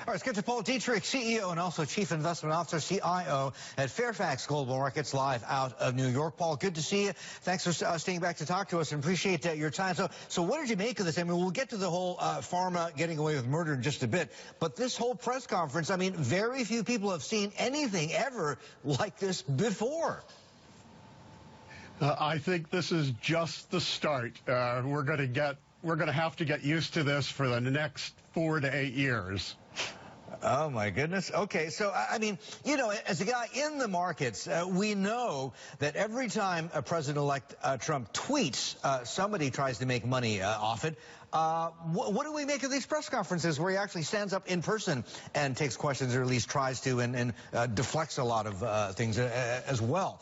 All right, let's get to Paul Dietrich, CEO and also Chief Investment Officer, CIO at Fairfax Global Markets, live out of New York. Paul, good to see you. Thanks for staying back to talk to us and appreciate your time. So what did you make of this? I mean, we'll get to the whole pharma getting away with murder in just a bit. But this whole press conference, I mean, very few people have seen anything ever like this before. I think this is just the start. We're going to have to get used to this for the next 4 to 8 years. Oh, my goodness. Okay, so, I mean, you know, as a guy in the markets, we know that every time President-elect Trump tweets, somebody tries to make money off it. What do we make of these press conferences where he actually stands up in person and takes questions, or at least tries to, and deflects a lot of things as well?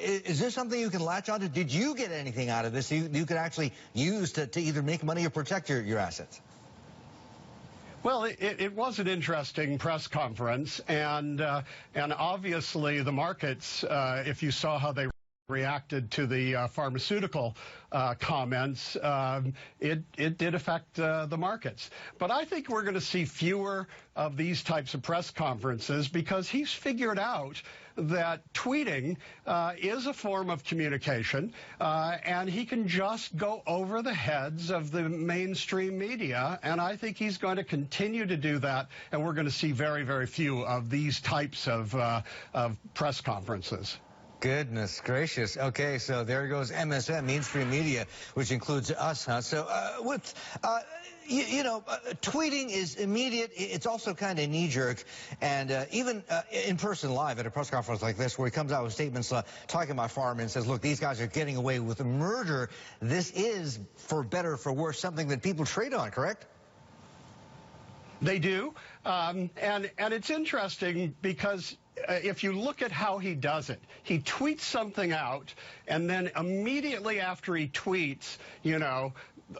Is this something you can latch onto? Did you get anything out of this you could actually use to either make money or protect your assets? Well, it was an interesting press conference, and obviously the markets, if you saw how they reacted to the pharmaceutical comments, it did affect the markets. But I think we're going to see fewer of these types of press conferences because he's figured out that tweeting is a form of communication, and he can just go over the heads of the mainstream media, and I think he's going to continue to do that, and we're going to see very, very few of these types of press conferences. Goodness gracious. Okay, so there goes MSM, mainstream media, which includes us, huh? So tweeting is immediate. It's also kind of knee-jerk. And even in person live at a press conference like this, where he comes out with statements talking about pharma and says, look, these guys are getting away with murder. This is, for better or for worse, something that people trade on, correct? They do. And it's interesting because if you look at how he does it, he tweets something out, and then immediately after he tweets, you know,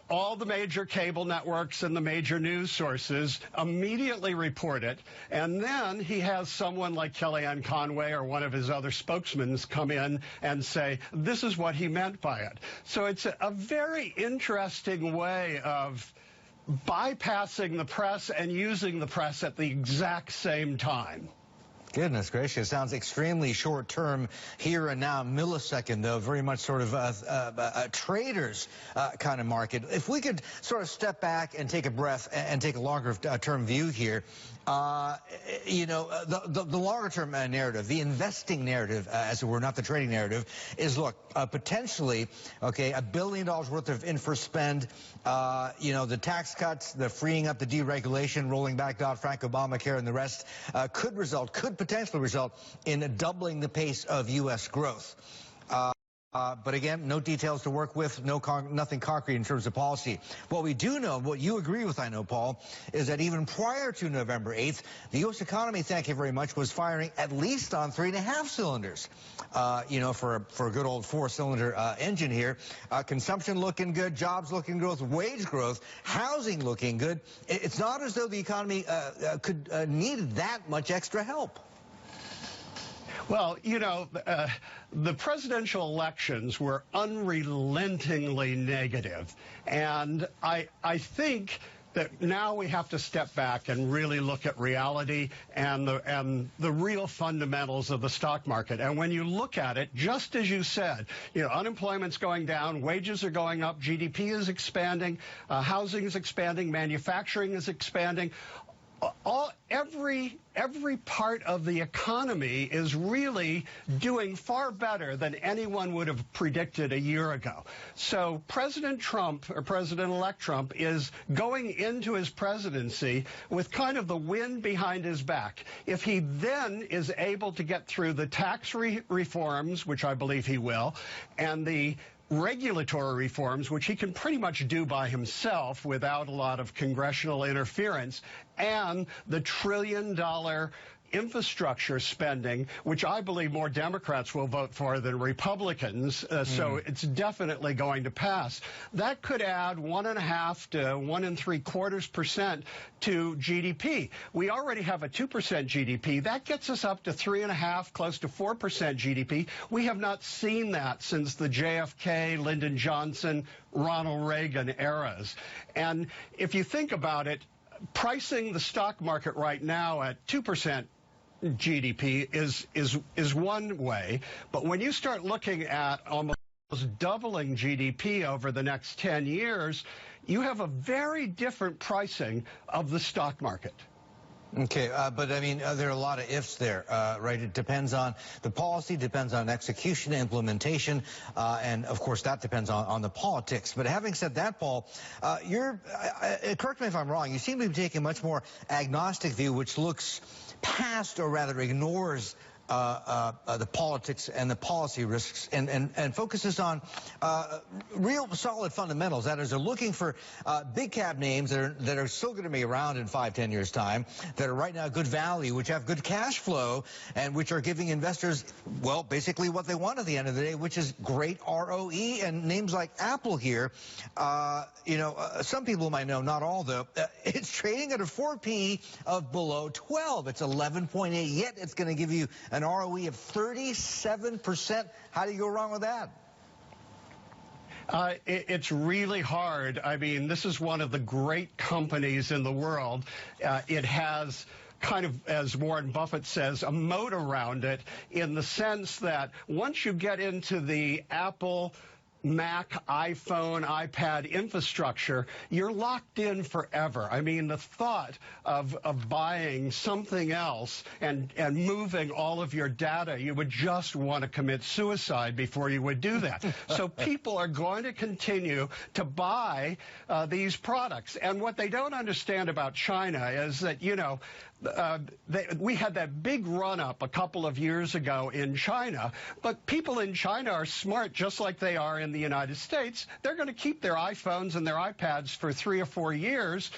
all the major cable networks and the major news sources immediately report it, and then he has someone like Kellyanne Conway or one of his other spokesmen come in and say, this is what he meant by it. So it's a very interesting way of bypassing the press and using the press at the exact same time. Goodness gracious, sounds extremely short-term, here and now, millisecond, though, very much sort of a trader's kind of market. If we could sort of step back and take a breath and take a longer-term view here, you know, the longer-term narrative, the investing narrative, as it were, not the trading narrative, is, look, potentially, okay, $1 billion worth of infra spend, you know, the tax cuts, the freeing up the deregulation, rolling back Dodd-Frank, Obamacare, and the rest could potentially result in doubling the pace of U.S. growth. But again, no details to work with, nothing concrete in terms of policy. What we do know, what you agree with, I know, Paul, is that even prior to November 8th, the U.S. economy, thank you very much, was firing at least on 3.5 cylinders. You know, for a good old 4-cylinder engine here. Consumption looking good, jobs looking good, wage growth, housing looking good. It's not as though the economy could need that much extra help. Well, you know, the presidential elections were unrelentingly negative, and I think that now we have to step back and really look at reality and the real fundamentals of the stock market. And when you look at it, just as you said, you know, unemployment's going down, wages are going up, GDP is expanding, housing is expanding, manufacturing is expanding. Every part of the economy is really doing far better than anyone would have predicted a year ago. So President Trump, or President-elect Trump, is going into his presidency with kind of the wind behind his back. If he then is able to get through the tax reforms, which I believe he will, and the regulatory reforms, which he can pretty much do by himself without a lot of congressional interference, and the $1 trillion infrastructure spending, which I believe more Democrats will vote for than Republicans, so it's definitely going to pass. That could add 1.5 to 1.75% to GDP. We already have a 2% GDP. That gets us up to 3.5, close to 4% GDP. We have not seen that since the JFK, Lyndon Johnson, Ronald Reagan eras. And if you think about it, pricing the stock market right now at 2% GDP is one way, but when you start looking at almost doubling GDP over the next 10 years, you have a very different pricing of the stock market. Okay, but I mean, there are a lot of ifs there, right? It depends on the policy, depends on execution, implementation, and of course that depends on the politics. But having said that, Paul, correct me if I'm wrong, you seem to be taking a much more agnostic view, which looks past, or rather ignores, the politics and the policy risks, and focuses on real solid fundamentals. That is, they're looking for big cap names that are still going to be around in 5-10 years time, that are right now good value, which have good cash flow, and which are giving investors, well, basically what they want at the end of the day, which is great ROE. And names like Apple here, some people might know, not all though, it's trading at a 4P of below 12. It's 11.8, yet it's going to give you an ROE of 37%. How do you go wrong with that? It's really hard. I mean, this is one of the great companies in the world. It has kind of, as Warren Buffett says, a moat around it, in the sense that once you get into the Apple, Mac, iPhone, iPad infrastructure, you're locked in forever. I mean, the thought of buying something else and moving all of your data, you would just want to commit suicide before you would do that. So people are going to continue to buy these products. And what they don't understand about China is that, we had that big run-up a couple of years ago in China, but people in China are smart, just like they are in the United States. They're going to keep their iPhones and their iPads for 3 or 4 years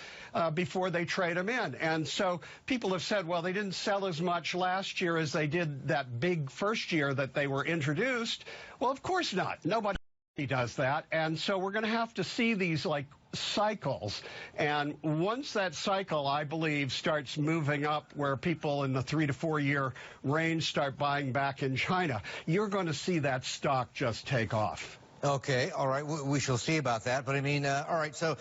before they trade them in. And so people have said, well, they didn't sell as much last year as they did that big first year that they were introduced. Well, of course not. Nobody does that. And so we're going to have to see these, like, cycles, and once that cycle, I believe, starts moving up where people in the 3 to 4 year range start buying back in China, you're going to see that stock just take off. Okay, all right, we shall see about that. But I mean, all right, so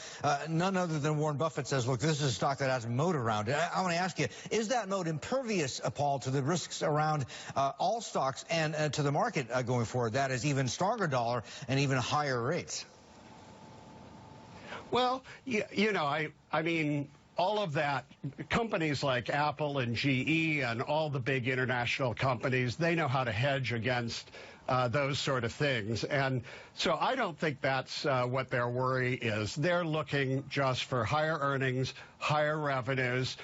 none other than Warren Buffett says, look, this is a stock that has a moat around it. I want to ask you, is that moat impervious, Paul, to the risks around all stocks and to the market going forward? That is, even stronger dollar and even higher rates. Well, I mean, all of that, companies like Apple and GE and all the big international companies, they know how to hedge against those sort of things. And so I don't think that's what their worry is. They're looking just for higher earnings, higher revenues.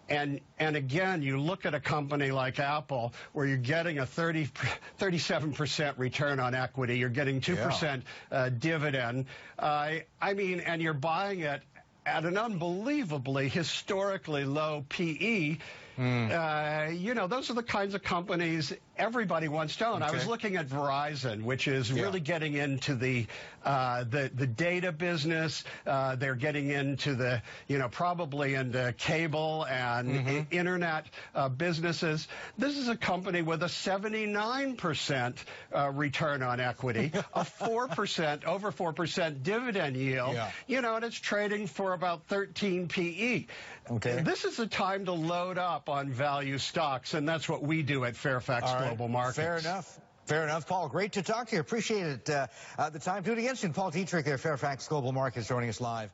And again, you look at a company like Apple, where you're getting a 37% return on equity, you're getting 2% dividend. I mean, and you're buying it at an unbelievably historically low PE. Those are the kinds of companies everybody wants to own. Okay. I was looking at Verizon, which is really getting into the data business. They're getting into the, probably into cable and internet businesses. This is a company with a 79% return on equity, a 4%, over 4% dividend yield, and it's trading for about 13 PE. Okay. This is the time to load up on value stocks, and that's what we do at Fairfax Global Markets. Fair enough. Fair enough, Paul. Great to talk to you. Appreciate it. The time. Do it again soon. Paul Dietrich there, Fairfax Global Markets, joining us live.